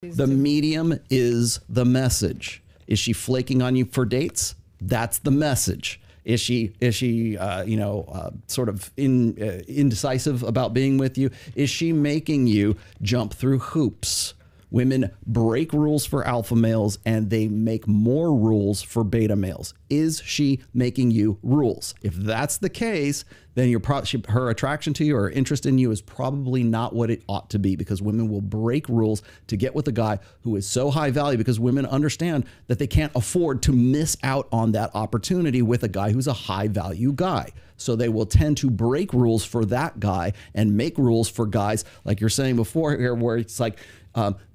The medium is the message. Is she flaking on you for dates? That's the message. Is she sort of indecisive about being with you? Is she making you jump through hoops? Women break rules for alpha males and they make more rules for beta males. Is she making you rules? If that's the case, then her attraction to you or interest in you is probably not what it ought to be, because women will break rules to get with a guy who is so high value, because women understand that they can't afford to miss out on that opportunity with a guy who's a high value guy. So they will tend to break rules for that guy and make rules for guys, like you're saying before here, where it's like,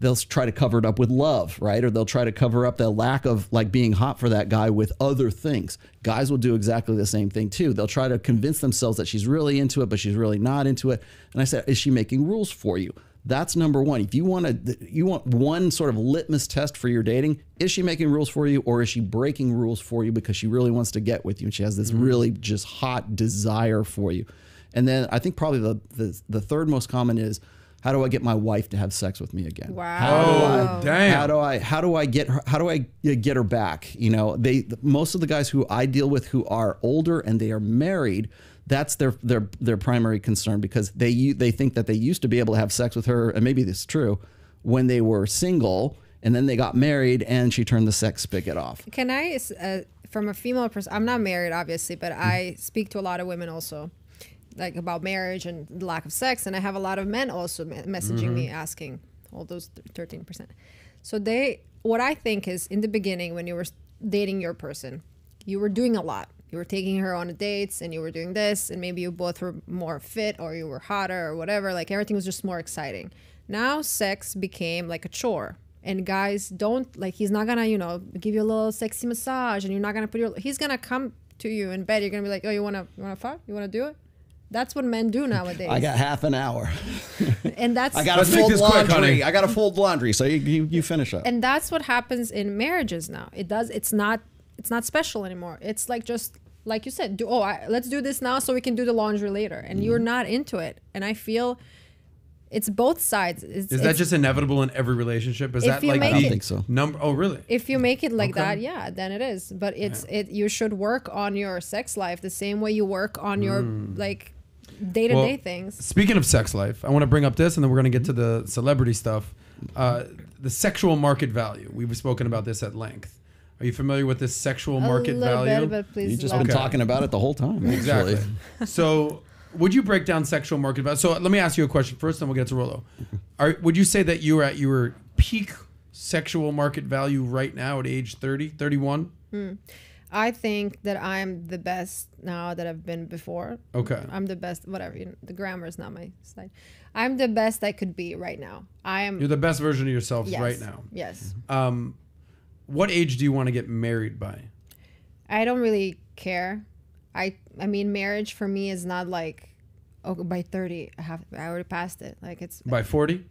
they'll try to cover it up with love, right? Or they'll try to cover up the lack of like being hot for that guy with other things. Guys will do exactly the same thing too. They'll try to convince themselves that she's really into it, but she's really not into it. And I said, is she making rules for you? That's number one. If you want one sort of litmus test for your dating, is she making rules for you, or is she breaking rules for you because she really wants to get with you and she has this really just hot desire for you? And then I think probably the third most common is, how do I get my wife to have sex with me again? Wow. How do I get her back? You know, most of the guys who I deal with who are older and they are married, that's their primary concern, because they think that they used to be able to have sex with her, and maybe this is true, when they were single, and then they got married and she turned the sex spigot off. Can I, from a female perspective, I'm not married obviously, but I speak to a lot of women also, like about marriage and the lack of sex, and I have a lot of men also messaging me asking all those 13%. So what I think is, in the beginning when you were dating your person, you were doing a lot. You were taking her on dates and you were doing this, and maybe you both were more fit or you were hotter or whatever, like everything was just more exciting. Now sex became like a chore, and guys don't, like, he's not gonna, give you a little sexy massage, and you're not gonna he's gonna come to you in bed, you're gonna be like, oh, you wanna fuck? You wanna do it? That's what men do nowadays. I got half an hour. And that's... I got to fold laundry. I got to fold laundry. So you finish up. And that's what happens in marriages now. It's not special anymore. It's like, just like you said, let's do this now so we can do the laundry later. And you're not into it. And I feel it's both sides. Is that just inevitable in every relationship? Is that like I don't think so. Oh, really? If you make it like that, yeah, then it is. But you should work on your sex life the same way you work on your like day-to-day things. Speaking of sex life, I want to bring up this, and then we're going to get to the celebrity stuff. The sexual market value. We've spoken about this at length. Are you familiar with this sexual market value? But please, you've just been talking about it the whole time. Exactly. So would you break down sexual market value? So let me ask you a question first, then we'll get to Rollo. Would you say that you are at your peak sexual market value right now at age 30, 31? I think that I'm the best now that I've been before. Okay. I'm the best, whatever. The grammar is not my side. I'm the best I could be right now. You're the best version of yourself right now. Yes. What age do you want to get married by? I don't really care. I mean, marriage for me is not like, by 30, I already passed it. Like it's by 40.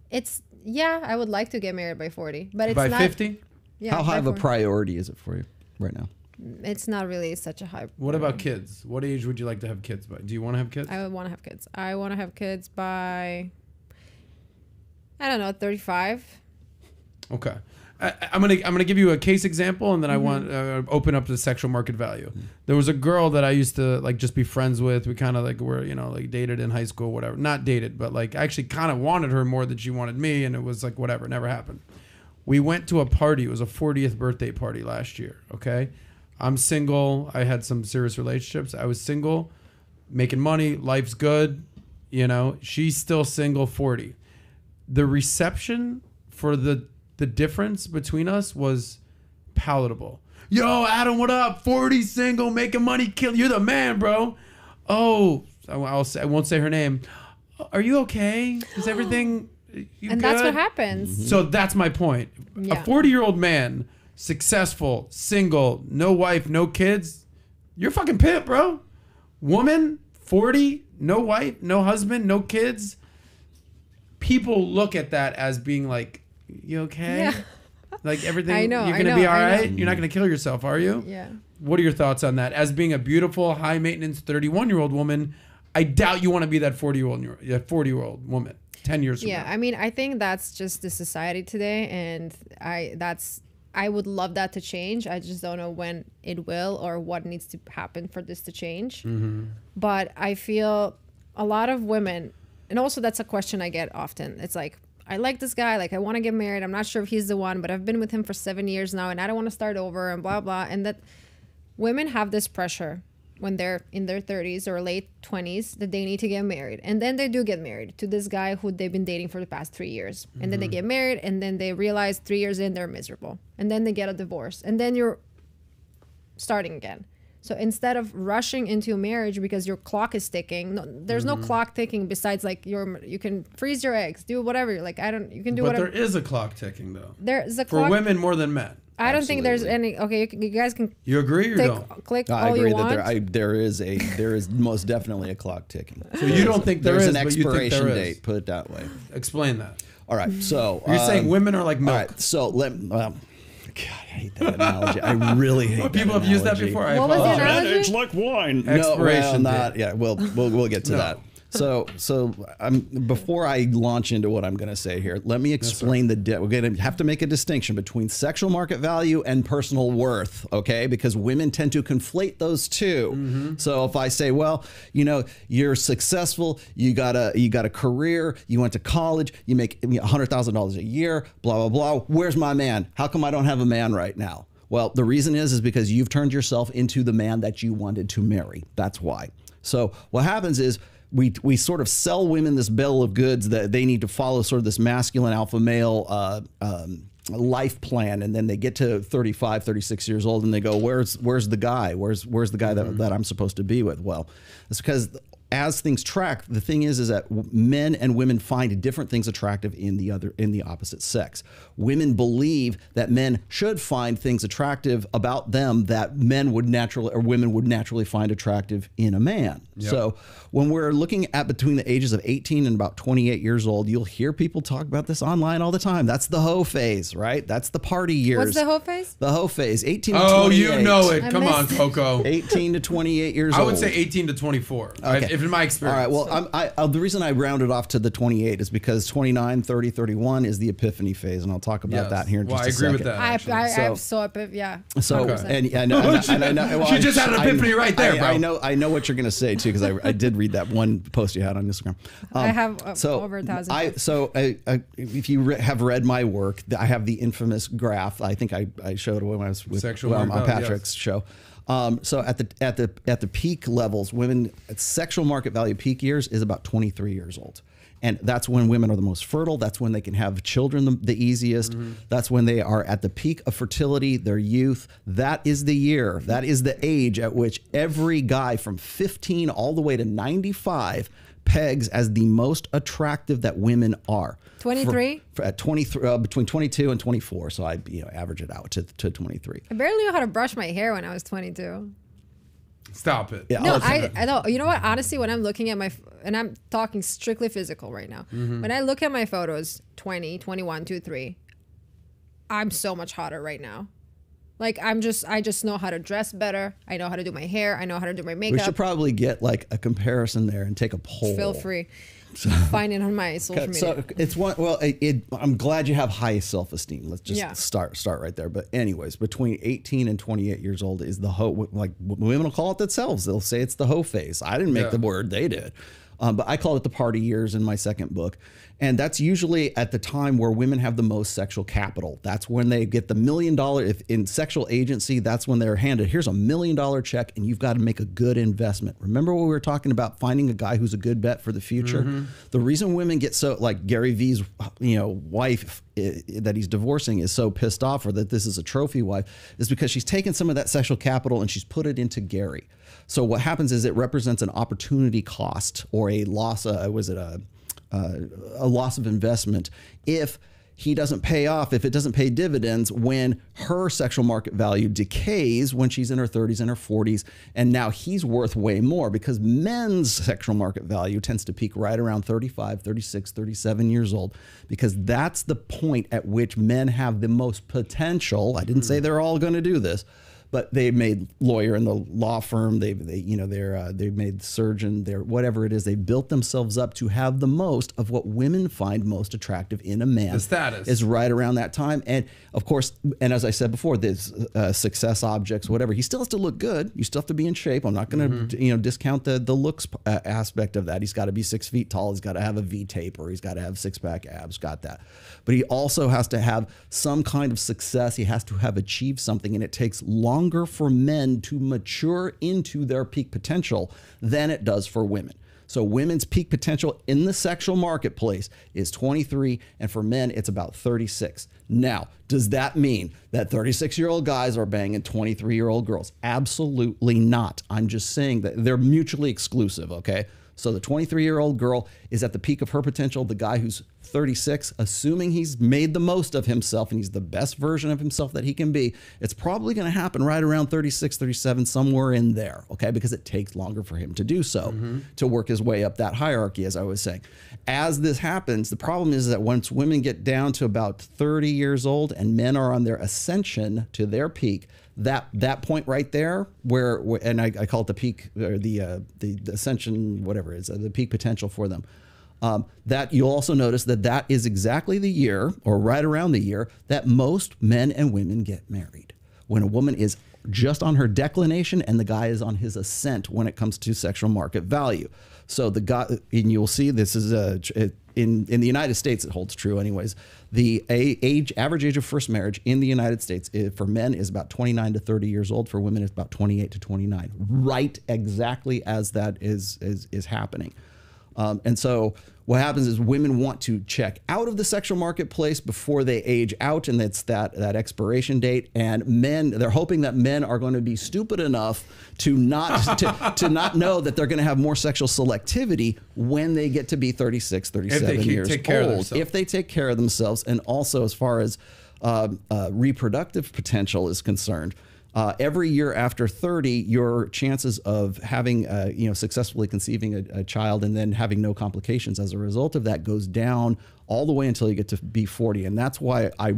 I would like to get married by 40, but it's by not 50. Yeah. How high of a priority is it for you right now? It's not really such a high. What about kids? What age would you like to have kids by? Do you want to have kids? I would want to have kids. I want to have kids by, I don't know, 35. Okay. I'm gonna give you a case example, and then I want to open up the sexual market value. There was a girl that I used to like just be friends with. We kind of like were like dated in high school, whatever. Not dated, but like I actually kind of wanted her more than she wanted me, and it was like whatever, never happened. We went to a party. It was a 40th birthday party last year. Okay, I'm single. I had some serious relationships. I was single, making money. Life's good. She's still single, 40. The reception for the difference between us was palatable. Yo, Adam, what up? 40, single, making money, you're the man, bro. Oh, I won't say her name. Are you okay? Is everything good? That's what happens. So that's my point. Yeah. A 40-year-old man, successful, single, no wife, no kids. You're fucking pimp, bro. Woman, 40, no wife, no husband, no kids. People look at that as being like, you okay? Yeah. Like everything, I know, you're going to be all right? You're not going to kill yourself, are you? Yeah. What are your thoughts on that? As being a beautiful, high-maintenance 31-year-old woman, I doubt you want to be that 40-year-old woman. 10 years from Yeah, now? I mean, I think that's just the society today, and I would love that to change. I just don't know when it will or what needs to happen for this to change. But I feel a lot of women, and also that's a question I get often. It's like, I like this guy, like I want to get married. I'm not sure if he's the one, but I've been with him for 7 years now, and I don't want to start over and blah, blah. And that women have this pressure when they're in their 30s or late 20s that they need to get married. And then they do get married to this guy who they've been dating for the past 3 years. And then they get married, and then they realize 3 years in they're miserable. And then they get a divorce. And then you're starting again. So instead of rushing into a marriage because your clock is ticking, there's no clock ticking besides like you can freeze your eggs, do whatever. Like you can do But whatever. there is a clock ticking though. There's a For clock. women more than men. I don't think there's any. Okay, you guys can You agree or click don't? I all agree you want. that there is most definitely a clock ticking. So you don't think there There's is, an but you think expiration there is. date. Put it that way. Explain that. All right. So You're saying women are like milk. All right. So God, I hate that analogy. I really hate. People that have used that analogy. before. I What was the apologize. analogy? It's like wine. Expiration not. date. Yeah, we'll get to No. that. So before I launch into what I'm going to say here, let me explain we're going to have to make a distinction between sexual market value and personal worth, okay? Because women tend to conflate those two. So if I say, well, you're successful, you got a career, you went to college, you make $100,000 a year, blah blah blah. Where's my man? How come I don't have a man right now? Well, the reason is because you've turned yourself into the man that you wanted to marry. That's why. So what happens is we sort of sell women this bill of goods that they need to follow sort of this masculine alpha male life plan, and then they get to 35, 36 years old and they go, where's the guy? Where's the guy that I'm supposed to be with? Well, it's because as things track, the thing is that men and women find different things attractive in the opposite sex. Women believe that men should find things attractive about them that women would naturally find attractive in a man. Yep. So when we're looking at between the ages of 18 and about 28 years old, you'll hear people talk about this online all the time. That's the hoe phase, right? That's the party years. What's the hoe phase? The hoe phase, 18 to 28. Oh, you know it. I Come on, missed it. Coco. 18 to 28 years old. I would say 18 to 24. Okay. If in my experience. All right. Well, the reason I rounded off to the 28 is because 29, 30, 31 is the epiphany phase, and I'll talk about that here in just a second. I agree with that. actually. Yeah. So 100%. and I know She just had an epiphany right there, bro. I know what you're going to say too, because I did read that one post you had on Instagram. I have over 1,000. If you have read my work, I have the infamous graph. I think I showed it when I was with on Patrick's show. So at the peak levels, women sexual market value peak years is about 23 years old. And that's when women are the most fertile. That's when they can have children the easiest. That's when they are at the peak of fertility, their youth. That is the year. That is the age at which every guy from 15 all the way to 95 pegs as the most attractive that women are. 23? At 23, between 22 and 24. So I average it out to 23. I barely knew how to brush my hair when I was 22. Stop it. Yeah, No, I know. You know what? Honestly, when I'm looking at and I'm talking strictly physical right now. When I look at my photos, 20, 21, 23, I'm so much hotter right now. Like I just know how to dress better. I know how to do my hair. I know how to do my makeup. We should probably get like a comparison there and take a poll. Feel free. Find it on my social media. So it's one. Well, I'm glad you have high self-esteem. Let's just start right there. But anyways, between 18 and 28 years old is the hoe. Like women will call it themselves. They'll say it's the hoe phase. I didn't make the word. They did. But I call it the party years in my second book. And that's usually at the time where women have the most sexual capital. That's when they get the $1 million, if in sexual agency, that's when they're handed, here's $1 million check and you've got to make a good investment. Remember what we were talking about, finding a guy who's a good bet for the future? The reason women get so, like Gary V's, wife that he's divorcing is so pissed off, or that this is a trophy wife, is because she's taken some of that sexual capital and she's put it into Gary. So what happens is it represents an opportunity cost or a loss, a loss of investment if he doesn't pay off, if it doesn't pay dividends when her sexual market value decays when she's in her 30s and her 40s, and now he's worth way more, because men's sexual market value tends to peak right around 35, 36, 37 years old, because that's the point at which men have the most potential. I didn't say they're all going to do this, but they made lawyer in the law firm. They made surgeon. They're whatever it is. They built themselves up to have the most of what women find most attractive in a man. The status is right around that time, and of course, and as I said before, there's success objects, whatever. He still has to look good. You still have to be in shape. I'm not going to discount the looks aspect of that. He's got to be 6 feet tall. He's got to have a V taper. He's got to have 6-pack abs. Got that, but he also has to have some kind of success. He has to have achieved something, and it takes longer for men to mature into their peak potential than it does for women. So women's peak potential in the sexual marketplace is 23, and for men, it's about 36. Now, does that mean that 36-year-old guys are banging 23-year-old girls? Absolutely not. I'm just saying that they're mutually exclusive, okay? So the 23-year-old girl is at the peak of her potential. The guy who's 36, assuming he's made the most of himself and he's the best version of himself that he can be, it's probably going to happen right around 36, 37, somewhere in there, okay? Because it takes longer for him to do so, to work his way up that hierarchy, as I was saying. As this happens, the problem is that once women get down to about 30 years old and men are on their ascension to their peak, that point right there, where and I call it the peak, or the ascension, whatever it is, the peak potential for them. That you'll also notice that is exactly the year, or right around the year, that most men and women get married. When a woman is just on her declination and the guy is on his ascent when it comes to sexual market value. So the guy, and you'll see this is in the United States, it holds true anyways. The average age of first marriage in the United States for men is about 29 to 30 years old. For women, it's about 28 to 29. Right, exactly as that is happening. And so what happens is women want to check out of the sexual marketplace before they age out, and it's that expiration date. And men, they're hoping that men are going to be stupid enough to not to not know that they're going to have more sexual selectivity when they get to be 36, 37 years old, if they take care of themselves. And also, as far as reproductive potential is concerned, every year after 30, your chances of having, successfully conceiving a child and then having no complications as a result of that goes down all the way until you get to be 40. And that's why I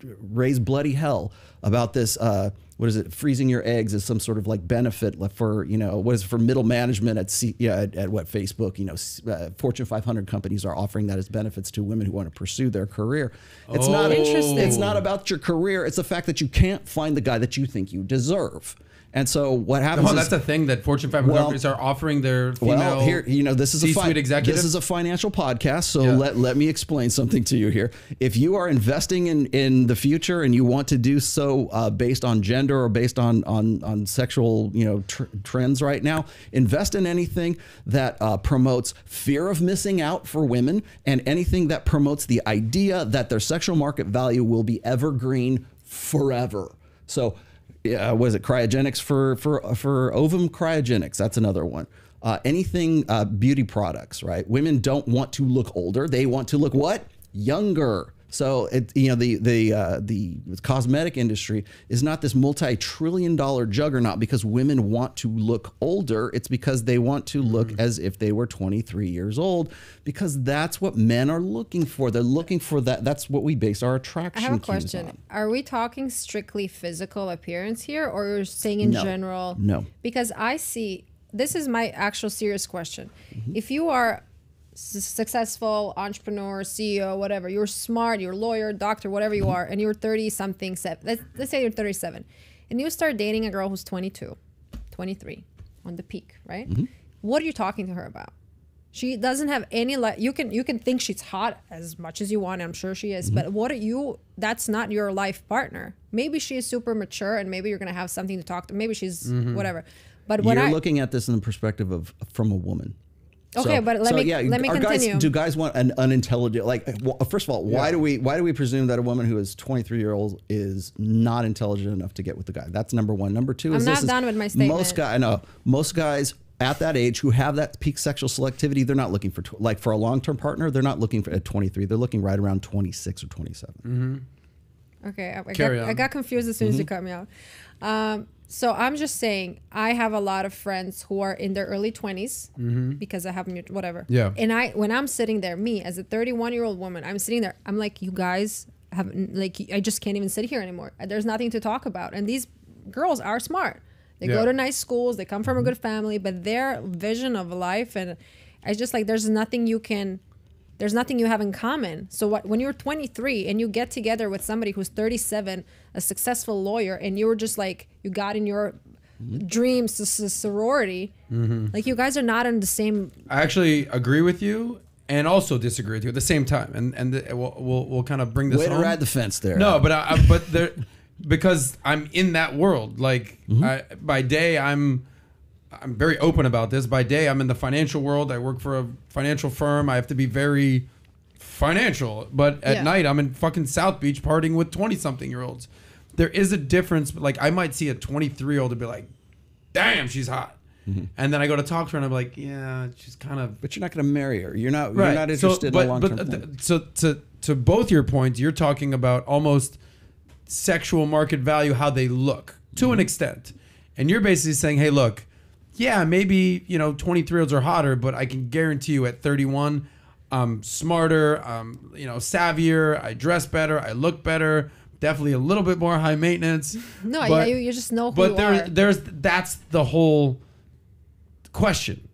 raise bloody hell about this. What is it? Freezing your eggs is some sort of like benefit for, what is it, for middle management at Facebook, Fortune 500 companies are offering that as benefits to women who want to pursue their career. It's not interesting. It's not about your career. It's the fact that you can't find the guy that you think you deserve. And so what happens is, that's the thing that Fortune 500 companies are offering their female this is C-suite executives. This is a financial podcast, so let me explain something to you here. If you are investing in the future and you want to do so based on gender or based on sexual trends right now, invest in anything that promotes fear of missing out for women, and anything that promotes the idea that their sexual market value will be evergreen forever. So was it cryogenics for ovum cryogenics? That's another one. Anything beauty products, right? Women don't want to look older; they want to look what? Younger. So the cosmetic industry is not this multi-trillion-dollar juggernaut because women want to look older. It's because they want to look as if they were 23 years old, because that's what men are looking for. They're looking for that. That's what we base our attraction. I have a question. On. Are we talking strictly physical appearance here, or you're saying in general? No. Because I see, this is my actual serious question. If you are successful entrepreneur, CEO, whatever, you're smart, you're a lawyer, doctor, whatever you are, and you're 30 something, let's say you're 37, and you start dating a girl who's 22, 23 on the peak, right? What are you talking to her about? She doesn't have any, you can think she's hot as much as you want, I'm sure she is, but that's not your life partner. Maybe she is super mature and maybe you're going to have something to talk to, maybe she's whatever. But when you're looking at this in the perspective from a woman. Okay, but let me continue. Do guys want an unintelligent? First of all, why do we presume that a woman who is 23-year-old is not intelligent enough to get with the guy? That's number one. Number two is I'm not done with my statement. Most guys at that age who have that peak sexual selectivity, they're not looking for for a long-term partner. They're not looking for at 23. They're looking right around 26 or 27. Okay, I got confused as soon as you cut me out. So I'm just saying, I have a lot of friends who are in their early 20s because I have whatever. Yeah. And when I'm sitting there, me as a 31-year-old woman, I'm sitting there. I'm like, you guys have I just can't even sit here anymore. There's nothing to talk about. And these girls are smart. They Yeah. go to nice schools. They come from a good family, but their vision of life, and it's just like there's nothing you have in common. So when you're 23 and you get together with somebody who's 37, a successful lawyer, and you were just like, you got in your dreams to sorority, like you guys are not in the same. I actually agree with you and also disagree with you at the same time. And we'll kind of bring this Way to home. ride the fence there. No, but there, because I'm in that world. Like by day, I'm very open about this. By day, I'm in the financial world. I work for a financial firm. I have to be very financial. But at night, I'm in fucking South Beach partying with 20-something-year-olds. There is a difference. Like I might see a 23-year-old and be like, "Damn, she's hot." And then I go to talk to her and I'm like, "Yeah, she's kind of." But you're not going to marry her. You're not. Right. You're not interested in a long-term plan. So to both your points, you're talking about almost sexual market value, how they look to an extent, and you're basically saying, "Hey, look, yeah, maybe 23-year-olds are hotter, but I can guarantee you at 31, I'm smarter, savvier, I dress better, I look better." Definitely a little bit more high maintenance. No, but, you just know who but you are. that's the whole question.